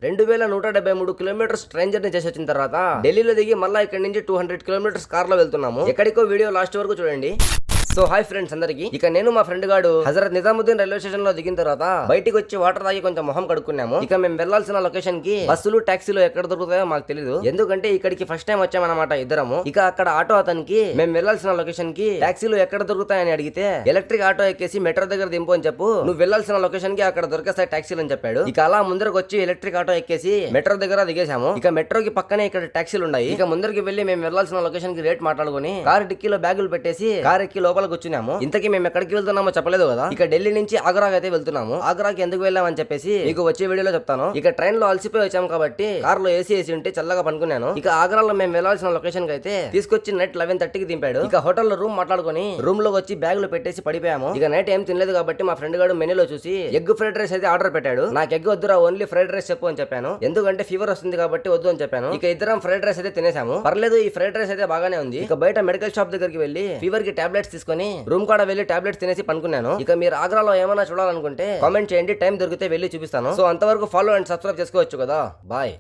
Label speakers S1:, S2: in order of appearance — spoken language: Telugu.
S1: 2173 కిలోమీటర్స్ ట్రైన్ జర్నీ చేసి వచ్చిన తర్వాత ఢిల్లీలో దిగి మళ్ళీ ఇక్కడ నుంచి 200 కిలోమీటర్స్ కార్ లో వెళ్తున్నాము. ఎక్కడికో వీడియో లాస్ట్ వరకు చూడండి. సో హాయ్ ఫ్రెండ్స్ అందరికి. ఇక నేను మా ఫ్రెండ్ గాడు హజరత్ నిజాముద్దీన్ రైల్వే స్టేషన్ లో దిగిన తర్వాత బయటికి వచ్చి వాటర్ తాగి కొంచెం మొహం కడుక్కున్నాము. ఇక మేము వెళ్లాల్సిన లొకేషన్ కి బస్సులు టాక్సీలు ఎక్కడ దొరుకుతాయో మాకు తెలియదు, ఎందుకంటే ఇక్కడికి ఫస్ట్ టైం వచ్చామన్నమాట ఇద్దరము. ఇక అక్కడ ఆటో అతనికి మేము వెళ్లాల్సిన లొకేషన్ కి టాక్సీలు ఎక్కడ దొరుకుతాయని అడిగితే ఎలక్ట్రిక్ ఆటో ఎక్కేసి మెట్రో దగ్గర దింపు అని చెప్పు, నువ్వు వెళ్లాల్సిన లొకేషన్ కి అక్కడ దొరికేస్తాయి టాక్సీలు అని చెప్పాడు. ఇక అలా ముందరకు వచ్చి ఎలక్ట్రిక్ ఆటో ఎక్కేసి మెట్రో దగ్గర దిగేసాము. ఇక మెట్రోకి పక్కనే ఇక్కడ టాక్సీలు ఉన్నాయి. ఇక ముందరికి వెళ్లి మేము వెళ్లాల్సిన లొకేషన్ కి రేట్ మాట్లాడుకుని కారు డిక్కీలో బ్యాగులు పెట్టేసి కార్ ఎక్కి లోపలికి కూర్చున్నాము. ఇంతకీ మేము ఎక్కడికి వెళ్తున్నామో చెప్పలేదు కదా. ఇక ఢిల్లీ నుంచి ఆగ్రాకి అయితే వెళ్తున్నాము. ఆగ్రాకి ఎందుకు వెళ్ళామని చెప్పేసి మీకు వచ్చే వీడియోలో చెప్తాను. ఇక ట్రైన్ లో అలసిపోయి వచ్చాము కాబట్టి కార్ లో ఏసీ ఉంటే చల్లగా పనుకున్నాను. ఇక ఆగ్రాలో మేము వెళ్లాల్సిన లొకేషన్ కి అయితే తీసుకొచ్చి నైట్ 11:30కి దింపాడు. ఇక హోటల్లో రూమ్ మాట్లాడుకుని రూమ్ లో వచ్చి బ్యాగులు పెట్టేసి పడిపోయాము. ఇక నైట్ ఏం తినలేదు కాబట్టి మా ఫ్రెండ్ గారు మెనూలో చూసి ఎగ్ ఫ్రైడ్ రైస్ అయితే ఆర్డర్ పెట్టాడు. నాకు ఎగ్ వద్దురా, ఓన్లీ ఫ్రైడ్ రైస్ చెప్పు అని చెప్పాను, ఎందుకంటే ఫీవర్ వస్తుంది కాబట్టి వద్దు అని చెప్పాను. ఇక ఇద్దరం ఫ్రైడ్ రైస్ అయితే తినేసాము. పర్లేదు, ఈ ఫ్రైడ్ రైస్ అయితే బాగానే ఉంది. ఇక బయట మెడికల్ షాప్ దగ్గరికి వెళ్లి ఫీవర్ కి టాబ్లెట్స్ తీసుకొని రూమ్ కాడ వెళ్లి టాబ్లెట్స్ తినేసి పనుకున్నాను. ఇక మీరు ఆగ్రాలో ఏమైనా చూడాలనుకుంటే కామెంట్ చేయండి, టైం దొరికితే వెళ్లి చూపిస్తాను. సో అంతవరకు ఫాలో అండ్ సబ్స్క్రైబ్ చేసుకోవచ్చు కదా. బాయ్.